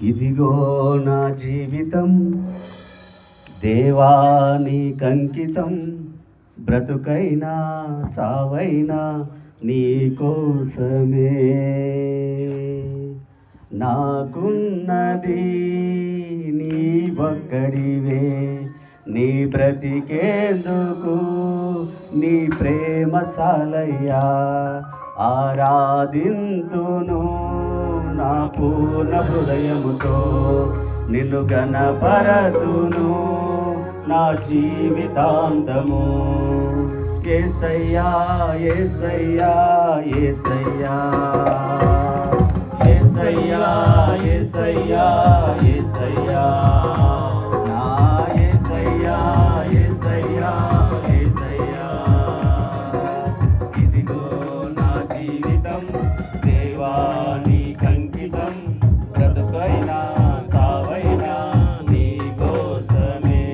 ఇదిగో నా జీవితం దేవానికంకితం, బ్రతుకైనా చావైనా నీ కోసమే. నాకున్నది నీ ఒక్కడివే, నీ బ్రతికేందుకు నీ ప్రేమ చాలయ్యా. ఆరాధింతును నా పూర్ణ హృదయముతో, నిన్ను గణపరతును నా జీవితాంతము. యేసయ్యా యేసయ్యా యేసయ్యా యేసయ్యా యేసయ్యా యేసయ్యా నా యేసయ్యా యేసయ్యా యేసయ్యా. ఇదిగో నా జీవితం దేవానికంకితం, బ్రతుకైనా చావైనా నీ కోసమే.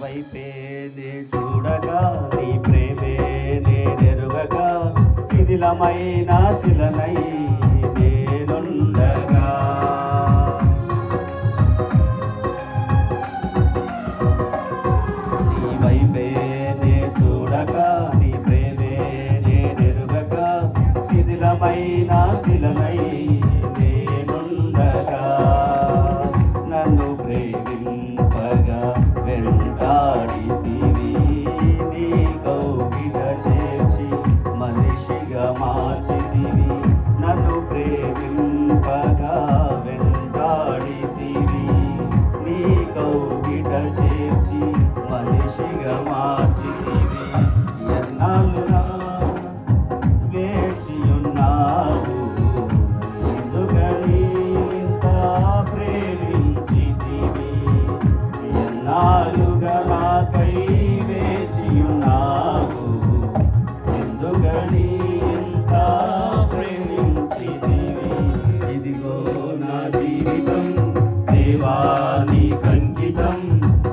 వైపేనే చూడగా నీ ప్రేమే నేనెరుగగా, శిథిలమైన శిలనై నేనుండగా. నీ వైపేనే చూడగా నీ ప్రేమే నేనెరుగగా, శిథిలమైన శిలనై నేనుండగా. నన్ను ప్రేమింపగా వెంటాడితివి, నీ కౌగిట చేర్చి మనిషిగా మార్చితివి. నన్ను ప్రేమింపగా వెంటాడితివి, నీ కౌగిట చేర్చి మనిషిగా మార్చితివి. ఎన్నాళ్ళునా వేచియున్నావు, ఎందుకని ఇంత ప్రేమించితివి. ఎన్నాళ్ళుగా నాకై వేచియున్నావు, ఎందుకని ఇంత ప్రేమించితివి. ఇదిగో నా జీవితం దేవానికంకితం,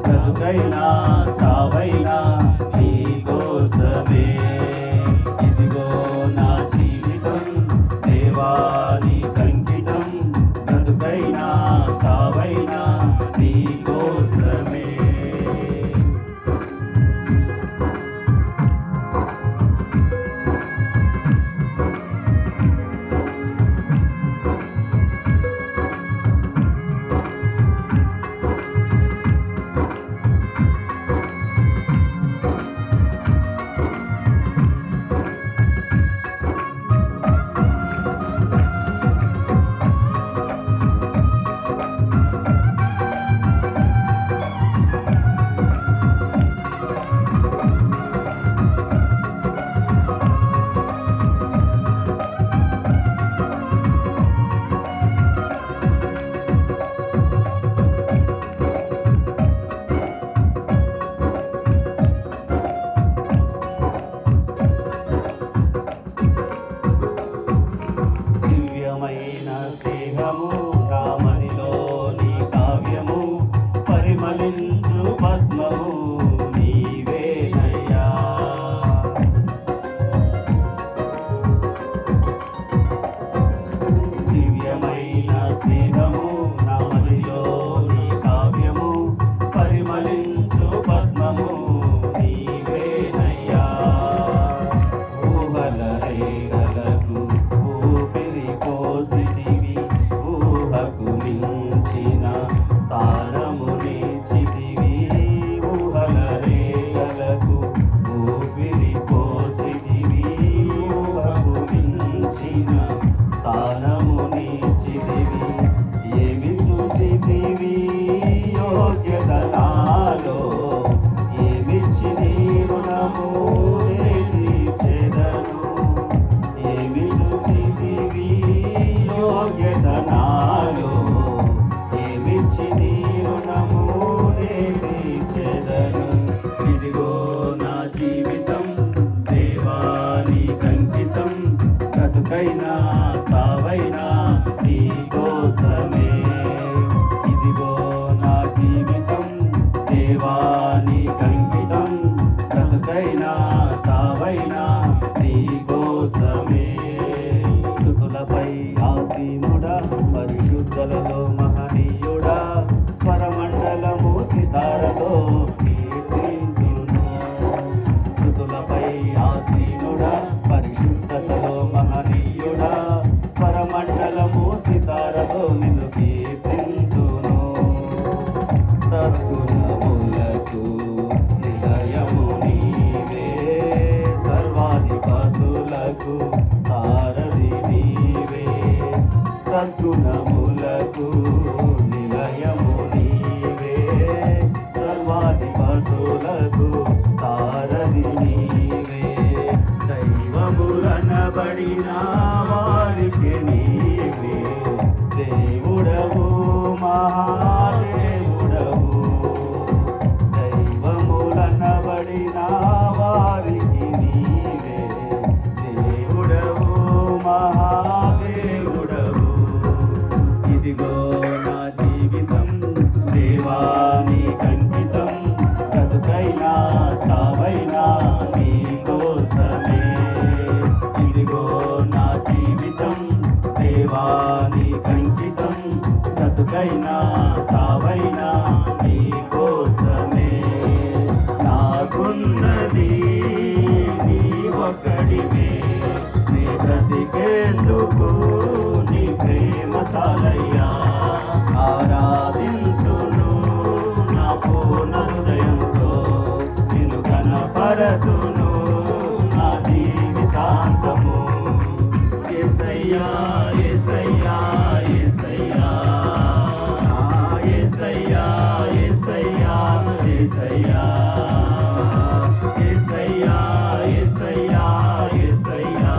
బ్రతుకైనా చావైనా నీ కోసమే. ఇదిగో నా జీవితం దేవానికంకితం, బ్రతుకైనా చావైనా నీ కోసమే. దివ్యమైన స్నేహము రామనిలోని కావ్యము, పరిమళించు పద్మము నీవేనయ్యా. దివ్యమైన స్నేహము రామనిలోని కావ్యము, పరిమళించు పద్మము నీవేనయ్యా. ఊహల రేగలకు ఊపిరి పోసితివి, ఊహకు మించిన స్థానము నిలిచితివి. దేవాని కంకితం బ్రతుకైనా చావైనా నీ కోసమే స్తుతులపై ఆసీనుడా పరిశుద్ధులలో మహనీయుడా స్వరమండలము సితారతో కీర్తింతును స్తుతులపై ఆసీనుడా పరిశుద్ధతలో మహనీయుడా స్వరమండలము సితారతో నిన్ను కీర్తింతును సద్గుణములకు నిలయము నీవే సర్వాధిపతులకు సారథి నీవే సద్గుణములకు నిలయము నీవే సర్వాధిపతులకు సారథి నీవే దైవములనబడిన వారికి నీవే దేవుడవు మహాదేవుడవు దైవములనబడిన వారికి నీవే దేవుడవు మహాదేవుడవు ఇదిగో నా జీవితం దేవాని కంకితం బ్రతుకైనా చావైనా నీ కోసమే ఇదిగో నా జీవితం దేవాని కంకితం బ్రతుకైనా చావైనా నీ కోసమే నాకున్నది నీ ఒక్కడివే నీ బ్రతికేందుకు నీ ప్రేమ చాలయ్యా ఆరాధించును నా పూర్ణ హృదయంతో నిన్ను కనపరతును నా జీవితాంతము యేసయ్యా యేసయ్యా యేసయ్యా యేసయ్యా యేసయ్యా యేసయ్యా యేసయ్యా యేసయ్యా యేసయ్యా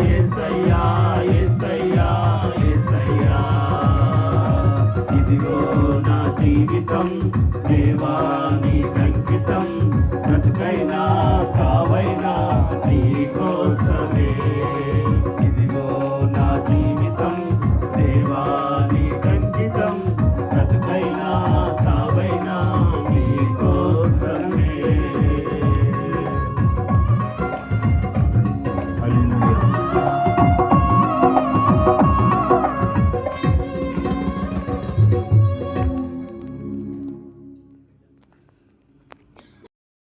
యేసయ్యా యేసయ్యా యేసయ్యా ఇదిగో నా జీవితం దేవాని